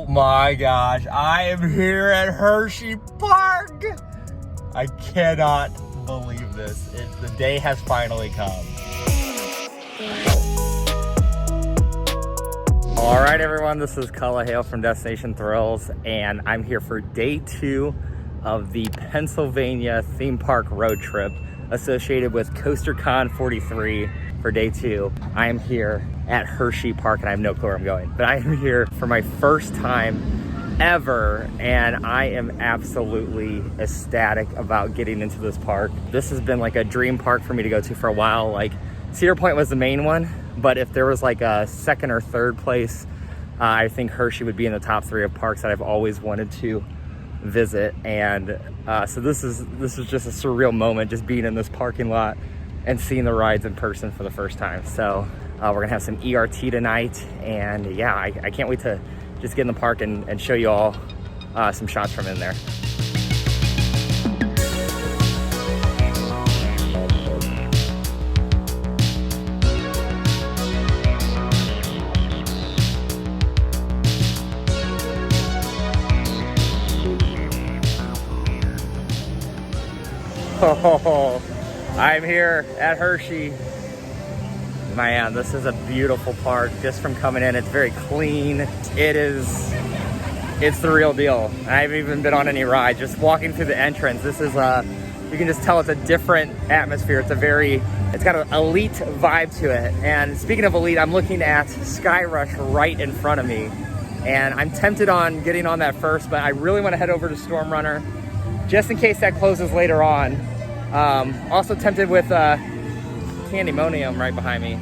my gosh, I am here at Hersheypark. I cannot believe this. The day has finally come. All right, everyone, this is Cullah Hale from Destination Thrills, and I'm here for day 2 of the Pennsylvania theme park road trip associated with CoasterCon 43 for day 2. I am here at Hersheypark, and I have no clue where I'm going, but I am here for my first time ever, and I am absolutely ecstatic about getting into this park. This has been like a dream park for me to go to for a while. Like, Cedar Point was the main one, but if there was like a second or third place, I think Hershey would be in the top 3 of parks that I've always wanted to visit. And so this is just a surreal moment, just being in this parking lot and seeing the rides in person for the first time. So we're gonna have some ERT tonight, and yeah, I can't wait to just get in the park and show you all some shots from in there. Oh, I'm here at Hershey. Man, this is a beautiful park. Just from coming in, it's very clean. It's the real deal. I haven't even been on any ride. Just walking through the entrance, this is you can just tell it's a different atmosphere. It's got an elite vibe to it. And speaking of elite, I'm looking at Skyrush right in front of me, and I'm tempted on getting on that first, but I really want to head over to Storm Runner just in case that closes later on. Also tempted with Candymonium right behind me,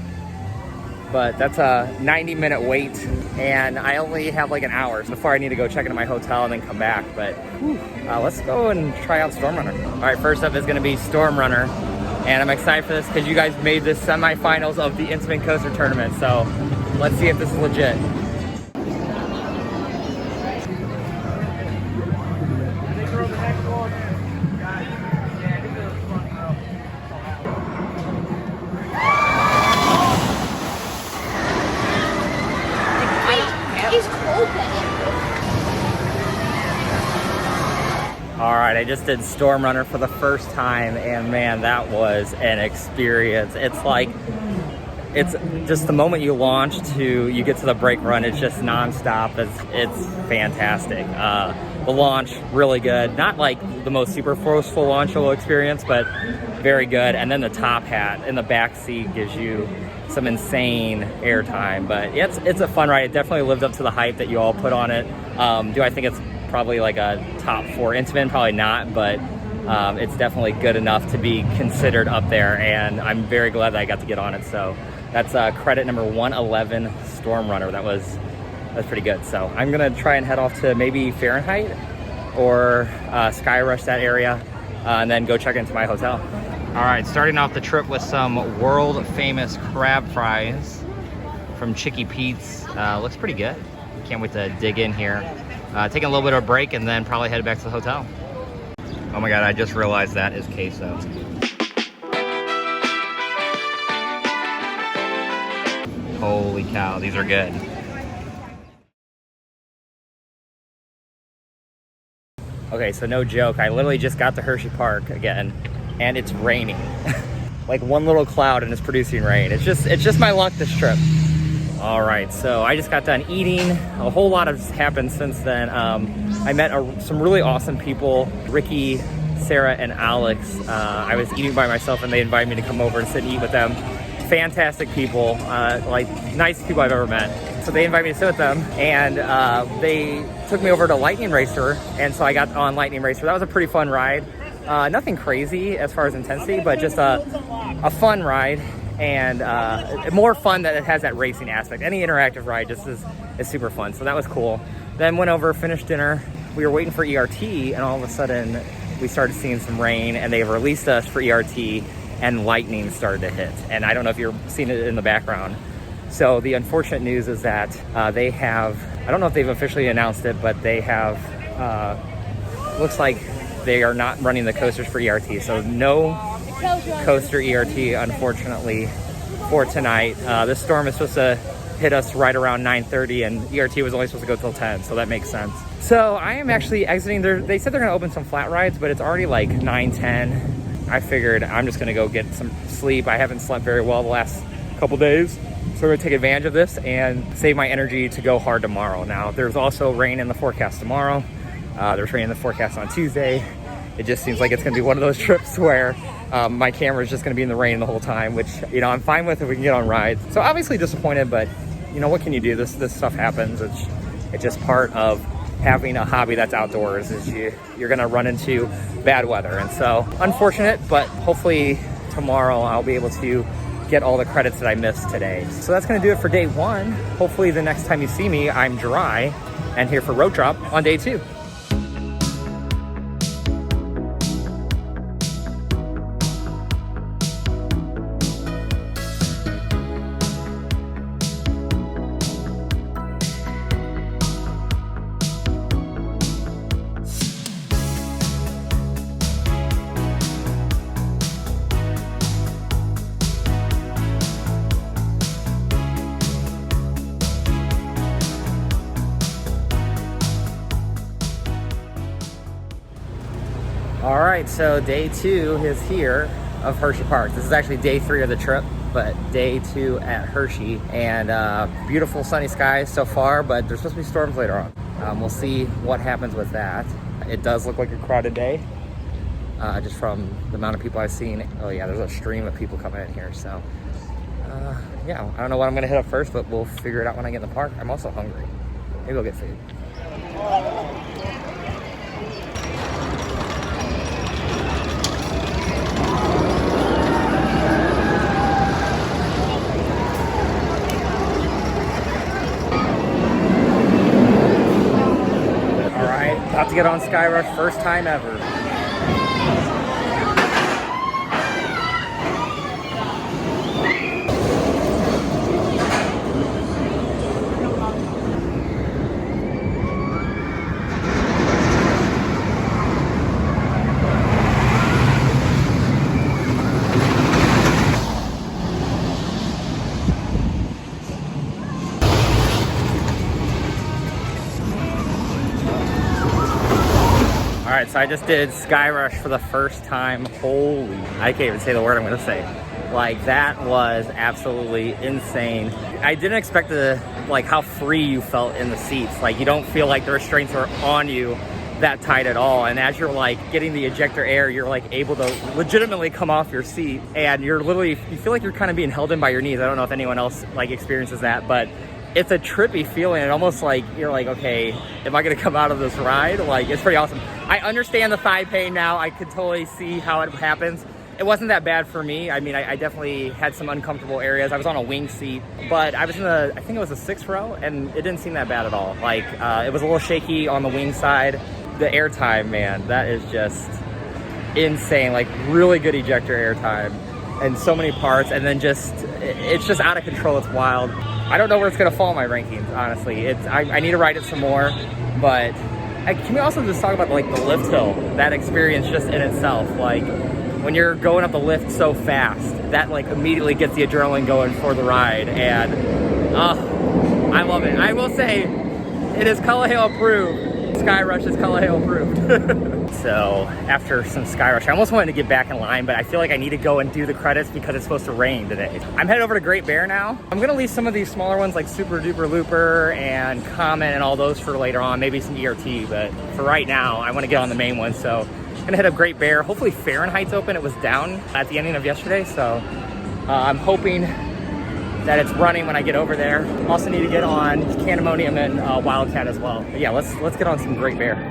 but that's a 90-minute wait, and I only have like an hour before I need to go check into my hotel and then come back. But let's go and try out Storm Runner. All right, first up is going to be Storm Runner, and I'm excited for this because you guys made this semifinals of the INTAMIN Coaster Tournament, so let's see if this is legit. All right, I just did Storm Runner for the first time, and man, that was an experience. It's just the moment you launch to you get to the brake run, it's just nonstop. It's fantastic. The launch, really good. Not like the most super forceful launchable experience, but very good. And then the top hat in the back seat gives you some insane airtime. But it's a fun ride. It definitely lived up to the hype that you all put on it. Do I think it's probably like a top 4 INTAMIN? Probably not, but it's definitely good enough to be considered up there, and I'm very glad that I got to get on it. So that's credit number 111, Storm Runner. That's pretty good. So I'm gonna try and head off to maybe Fahrenheit or Skyrush, that area, and then go check into my hotel. All right, starting off the trip with some world famous crab fries from Chicky Pete's. Looks pretty good. Can't wait to dig in here. Taking a little bit of a break and then probably head back to the hotel. Oh my God, I just realized that is queso. Holy cow, these are good. Okay, so no joke, I literally just got to Hersheypark again, and it's raining. Like one little cloud and it's producing rain. It's just my luck this trip. All right, so I just got done eating. A whole lot has happened since then. I met some really awesome people, Ricky, Sarah, and Alex. I was eating by myself, and they invited me to come over and sit and eat with them. Fantastic people, like nicest people I've ever met. So they invited me to sit with them, and they took me over to Lightning Racer, and so I got on Lightning Racer. That was a pretty fun ride. Nothing crazy as far as intensity, but just a fun ride. And more fun that it has that racing aspect. Any interactive ride just is super fun, so that was cool. Then went over, finished dinner. We were waiting for ERT, and all of a sudden we started seeing some rain, and they released us for ERT, and lightning started to hit. And I don't know if you're seeing it in the background. So the unfortunate news is that they have, I don't know if they've officially announced it, but they have, looks like they are not running the coasters for ERT. So no coaster ERT, unfortunately, for tonight. This storm is supposed to hit us right around 9:30, and ERT was only supposed to go till 10, so that makes sense. So I am actually exiting there. They said they're gonna open some flat rides, but it's already like 9:10. I figured I'm just gonna go get some sleep. I haven't slept very well the last couple days, so we're gonna take advantage of this and save my energy to go hard tomorrow. Now, there's also rain in the forecast tomorrow. There's rain in the forecast on Tuesday. It just seems like it's gonna be one of those trips where my camera is just gonna be in the rain the whole time, which, you know, I'm fine with if we can get on rides. So obviously disappointed, but you know, what can you do? This stuff happens. It's just part of having a hobby that's outdoors, is you're gonna run into bad weather. And so unfortunate, but hopefully tomorrow I'll be able to get all the credits that I missed today. So that's gonna do it for day one. Hopefully the next time you see me, I'm dry and here for road drop on day two. All right, so day two is here of Hersheypark. This is actually day three of the trip, but day two at Hershey. And beautiful sunny skies so far, but there's supposed to be storms later on. We'll see what happens with that. It does look like a crowded day, just from the amount of people I've seen. Oh yeah, there's a stream of people coming in here. So yeah, I don't know what I'm gonna hit up first, but we'll figure it out when I get in the park. I'm also hungry. Maybe we'll get food. About to get on Skyrush, first time ever. All right, so I just did Skyrush for the first time. Holy, I can't even say the word I'm gonna say. Like, that was absolutely insane. I didn't expect how free you felt in the seats. Like, you don't feel like the restraints are on you that tight at all. And as you're like getting the ejector air, you're like able to legitimately come off your seat, and you feel like you're kind of being held in by your knees. I don't know if anyone else like experiences that, but it's a trippy feeling. And almost like you're like, okay, am I gonna come out of this ride? Like, it's pretty awesome. I understand the thigh pain now. I could totally see how it happens. It wasn't that bad for me. I mean, I definitely had some uncomfortable areas. I was on a wing seat, but I was in I think it was the 6th row, and it didn't seem that bad at all. Like, it was a little shaky on the wing side. The air time, man, that is just insane. Like, really good ejector air time and so many parts, and then it's just out of control. It's wild. I don't know where it's gonna fall in my rankings, honestly. I need to ride it some more, but can we also just talk about like the lift hill? That experience just in itself, like when you're going up the lift so fast, that like immediately gets the adrenaline going for the ride, and I love it. I will say, it is Culahale approved. Skyrush is Culahale approved. So after some Skyrush, I almost wanted to get back in line, but I feel like I need to go and do the credits because it's supposed to rain today. I'm headed over to Great Bear now. I'm gonna leave some of these smaller ones like Super Duper Looper and Comet and all those for later on, maybe some ERT, but for right now, I wanna get on the main one. So I'm gonna hit up Great Bear. Hopefully Fahrenheit's open. It was down at the ending of yesterday, so I'm hoping that it's running when I get over there. Also need to get on Candymonium and WILDCAT as well. But yeah, let's get on some Great Bear.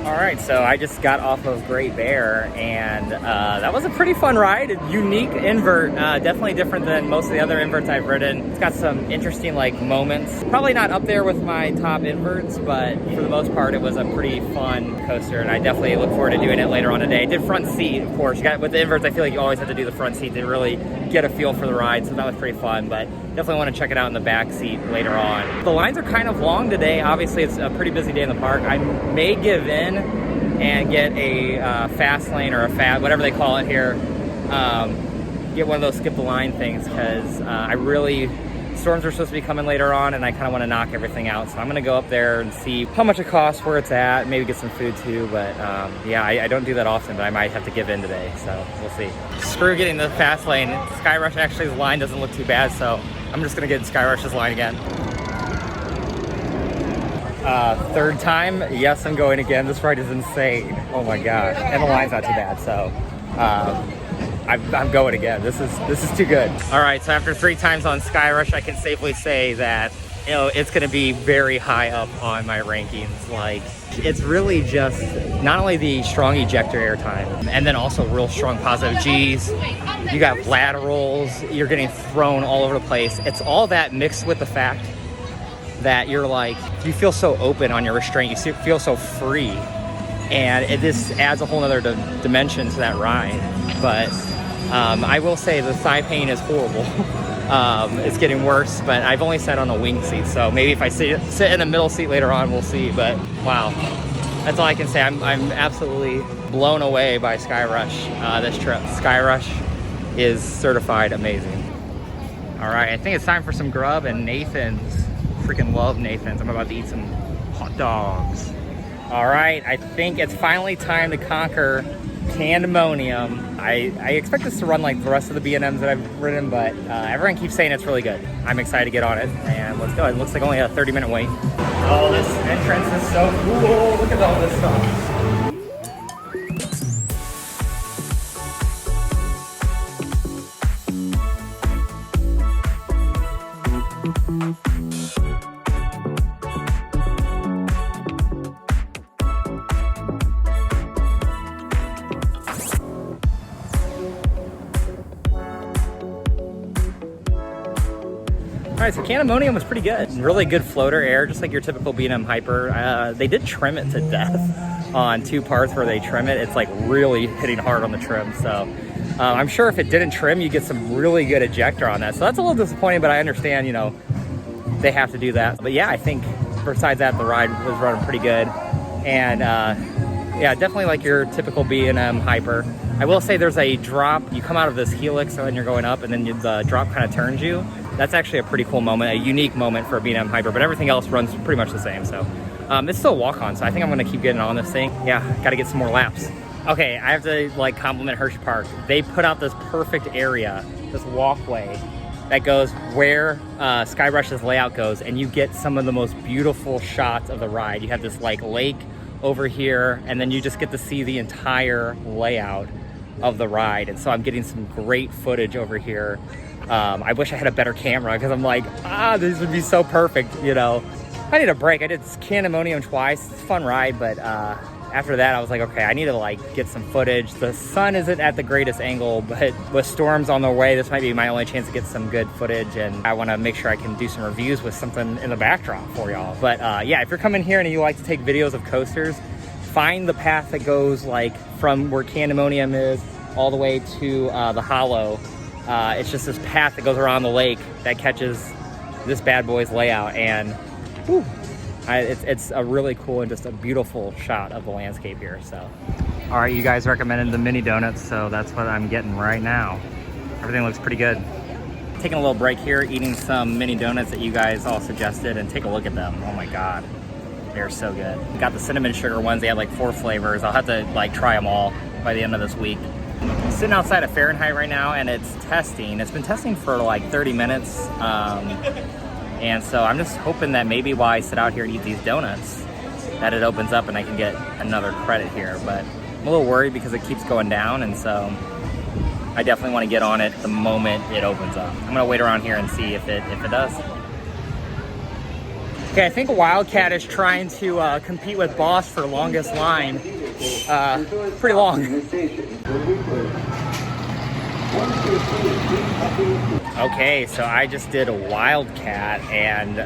All All right, so I just got off of Great Bear, and that was a pretty fun ride. A unique invert, definitely different than most of the other inverts I've ridden. It's got some interesting like moments. Probably not up there with my top inverts, but for the most part, it was a pretty fun coaster, and I definitely look forward to doing it later on today. I did front seat, of course. With the inverts, I feel like you always have to do the front seat to really get a feel for the ride, so that was pretty fun, but definitely want to check it out in the back seat later on. The lines are kind of long today. Obviously, it's a pretty busy day in the park. I may give in and get a fast lane or a fat, whatever they call it here. Get one of those skip the line things, because storms are supposed to be coming later on, and I kind of want to knock everything out. So I'm going to go up there and see how much it costs, where it's at, maybe get some food too. But yeah, I don't do that often, but I might have to give in today, so we'll see. Screw getting the fast lane. Skyrush, actually, the line doesn't look too bad, so I'm just going to get in Skyrush's line again. Third time, yes, I'm going again. This ride is insane. Oh my gosh, and the line's not too bad, so I'm going again. This is too good. All right, so after 3 times on Skyrush, I can safely say that, you know, it's going to be very high up on my rankings. Like, it's really just not only the strong ejector air time, and then also real strong positive G's. You got laterals. You're getting thrown all over the place. It's all that mixed with the fact that you're like, you feel so open on your restraint, you feel so free, and this adds a whole other dimension to that ride. But I will say the thigh pain is horrible. It's getting worse, but I've only sat on a wing seat, so maybe if I sit in the middle seat later on, we'll see. But wow, that's all I can say. I'm absolutely blown away by Skyrush this trip. Skyrush is certified amazing. All right, I think it's time for some grub, and Nathan's. Freaking love Nathan's. I'm about to eat some hot dogs. All right, I think it's finally time to conquer Candymonium. I expect this to run like the rest of the B&Ms that I've ridden, but everyone keeps saying it's really good. I'm excited to get on it, and let's go. It looks like only a 30-minute wait. Oh, this entrance is so cool. Look at all this stuff. All right, so Candymonium was pretty good. Really good floater air, just like your typical B&M Hyper. They did trim it to death on 2 parts where they trim it. It's like really hitting hard on the trim. So I'm sure if it didn't trim, you get some really good ejector on that. So that's a little disappointing, but I understand, you know, they have to do that. But yeah, I think besides that, the ride was running pretty good. And yeah, definitely like your typical B&M Hyper. I will say there's a drop. You come out of this helix and you're going up, and then the drop kind of turns you. That's actually a pretty cool moment, a unique moment for a B&M Hyper, but everything else runs pretty much the same. So it's still a walk-on, so I think I'm gonna keep getting on this thing. Yeah, gotta get some more laps. Okay, I have to like compliment Hersheypark. They put out this perfect area, this walkway that goes where Skyrush's layout goes, and you get some of the most beautiful shots of the ride. You have this like lake over here, and then you just get to see the entire layout of the ride. And so I'm getting some great footage over here. I wish I had a better camera, because I'm like, this would be so perfect, you know. I need a break. I did Candymonium twice. It's a fun ride, but after that I was like, okay, I need to like get some footage. The sun isn't at the greatest angle, but with storms on the way, this might be my only chance to get some good footage, and I want to make sure I can do some reviews with something in the backdrop for y'all. But yeah, if you're coming here and you like to take videos of coasters, find the path that goes like from where Candymonium is all the way to the hollow. It's just this path that goes around the lake that catches this bad boy's layout, and whew, it's a really cool and just a beautiful shot of the landscape here. So, all right, you guys recommended the mini donuts, so that's what I'm getting right now. Everything looks pretty good. Taking a little break here, eating some mini donuts that you guys all suggested, and take a look at them. Oh my God, they're so good. Got the cinnamon sugar ones. They had like 4 flavors. I'll have to like try them all by the end of this week. I'm sitting outside of Fahrenheit right now, and it's testing. It's been testing for like 30 minutes. And so I'm just hoping that maybe while I sit out here and eat these donuts, that it opens up and I can get another credit here. But I'm a little worried because it keeps going down, and so I definitely want to get on it the moment it opens up. I'm gonna wait around here and see if it does. Okay, I think WILDCAT is trying to compete with Boss for longest line. Pretty long. Okay, so I just did a WILDCAT, and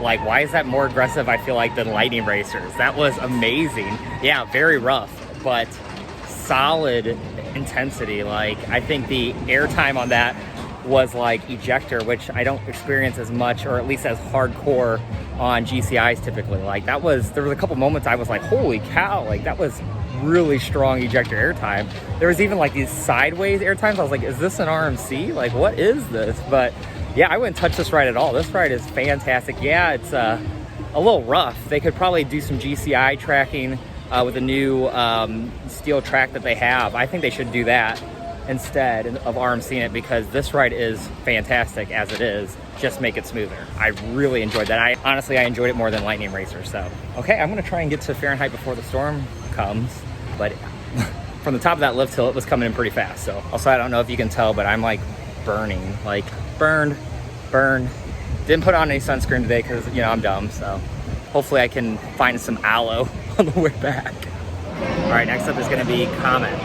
like, why is that more aggressive, I feel like, than Lightning Racers? That was amazing. Yeah, very rough, but solid intensity. Like, I think the airtime on that was like ejector, which I don't experience as much, or at least as hardcore on GCIs typically. Like, there was a couple moments I was like, holy cow, like that was really strong ejector airtime. There was even like these sideways airtimes. I was like, is this an RMC? Like, what is this? But yeah, I wouldn't touch this ride at all. This ride is fantastic. Yeah, it's a little rough. They could probably do some GCI tracking with the new steel track that they have. I think they should do that instead of RMCing it, because this ride is fantastic as it is. Just make it smoother. I really enjoyed that. I honestly enjoyed it more than Lightning Racer. So okay, I'm gonna try and get to Fahrenheit before the storm comes, but from the top of that lift hill, it was coming in pretty fast. So also, I don't know if you can tell, but I'm like burning, like burned. Didn't put on any sunscreen today because, you know, I'm dumb. So hopefully I can find some aloe on the way back. All right, next up is gonna be Comet.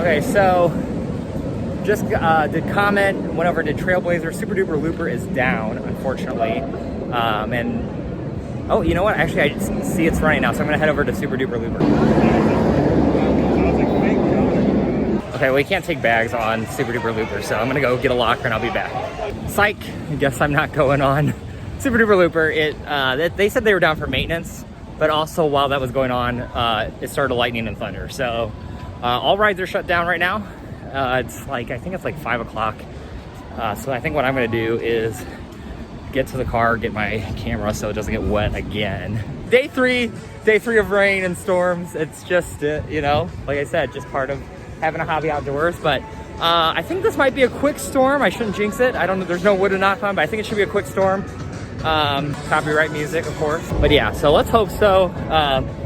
Okay, so just did Comet, went over to Trailblazer. Super Duper Looper is down, unfortunately. And oh, you know what? Actually, I see it's running now, so I'm gonna head over to Super Duper Looper. Okay, well, you can't take bags on Super Duper Looper, so I'm gonna go get a locker and I'll be back. Psych, I guess I'm not going on Super Duper Looper. They said they were down for maintenance, but also while that was going on, it started lightning and thunder. So all rides are shut down right now. It's like, I think it's like 5 o'clock. So I think what I'm gonna do is get to the car, get my camera so it doesn't get wet again. Day three of rain and storms. It's just, you know, like I said, just part of having a hobby outdoors. But I think this might be a quick storm. I shouldn't jinx it. I don't know, there's no wood to knock on, but I think it should be a quick storm. Copyright music, of course. But yeah, so let's hope so.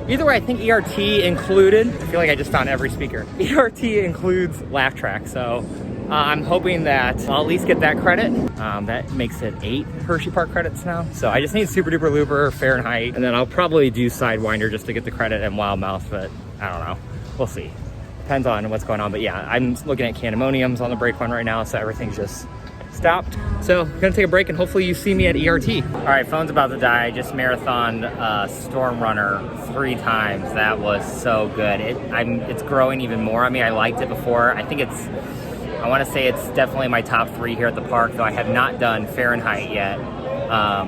Either way, I think ERT included. I feel like I just found every speaker. ERT includes laugh track, so I'm hoping that I'll at least get that credit. That makes it 8 Hersheypark credits now. So I just need Super Duper Looper, Fahrenheit, and then I'll probably do Sidewinder just to get the credit and Wild Mouth, but I don't know. We'll see. Depends on what's going on. But yeah, I'm looking at Candymoniums on the brake one right now, so everything's just stopped. So I'm gonna take a break and hopefully you see me at ERT. All right, phone's about to die. I just marathoned Storm Runner 3 times. That was so good. It's growing even more. I mean, I liked it before. I think I wanna say it's definitely my top 3 here at the park, though I have not done Fahrenheit yet.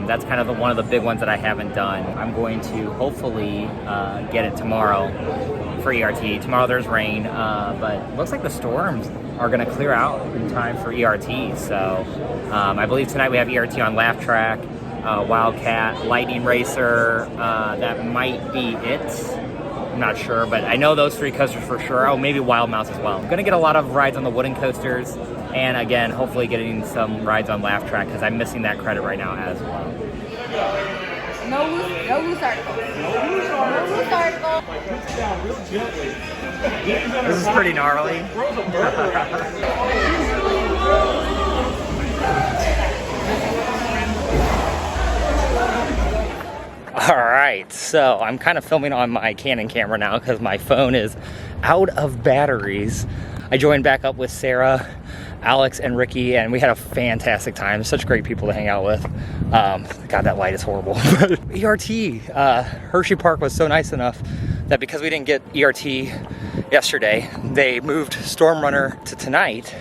That's kind of one of the big ones that I haven't done. I'm going to hopefully get it tomorrow for ERT. Tomorrow there's rain, but it looks like the storms are gonna clear out in time for ERT. So I believe tonight we have ERT on Laugh Track, WILDCAT, Lightning Racer. That might be it. I'm not sure, but I know those 3 coasters for sure. Oh, maybe Wild Mouse as well. I'm gonna get a lot of rides on the wooden coasters, and again, hopefully getting some rides on Laugh Track, because I'm missing that credit right now as well. No loose article. No loose article. This is pretty gnarly. All right, so I'm kind of filming on my Canon camera now because my phone is out of batteries. I joined back up with Sarah, Alex, and Ricky, and we had a fantastic time. Such great people to hang out with. God, that light is horrible. ERT, Hersheypark was so nice enough that because we didn't get ERT yesterday, they moved Storm Runner to tonight.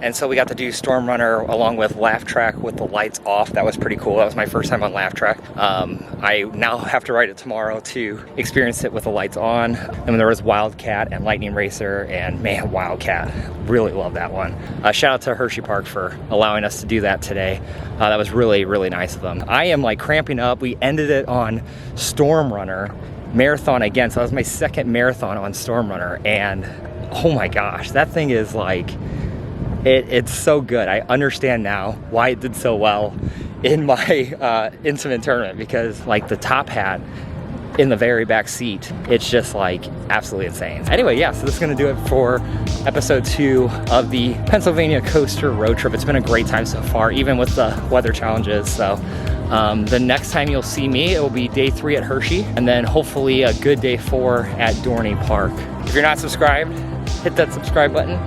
And so we got to do Storm Runner along with Laugh Track with the lights off. That was pretty cool. That was my first time on Laugh Track. I now have to ride it tomorrow to experience it with the lights on. And then there was WILDCAT and Lightning Racer, and man, WILDCAT, really love that one. Shout out to Hersheypark for allowing us to do that today. That was really, really nice of them. I am like cramping up. We ended it on Storm Runner marathon again. So that was my 2nd marathon on Storm Runner, and oh my gosh, that thing is like, It's so good. I understand now why it did so well in my INTAMIN tournament, because like the top hat in the very back seat, it's just like absolutely insane. Anyway, yeah, so this is gonna do it for episode 2 of the Pennsylvania Coaster road trip. It's been a great time so far, even with the weather challenges. So the next time you'll see me, it will be day 3 at Hershey, and then hopefully a good day 4 at Dorney Park. If you're not subscribed, hit that subscribe button.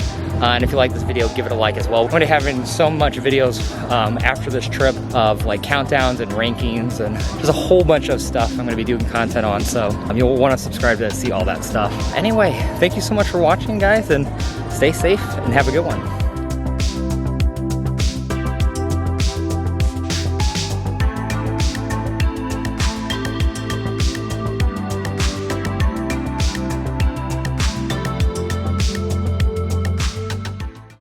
And if you like this video, give it a like as well. We're going to be having so much videos after this trip of like countdowns and rankings and just a whole bunch of stuff I'm going to be doing content on. So you'll want to subscribe to see all that stuff. Anyway, thank you so much for watching, guys, and stay safe and have a good one.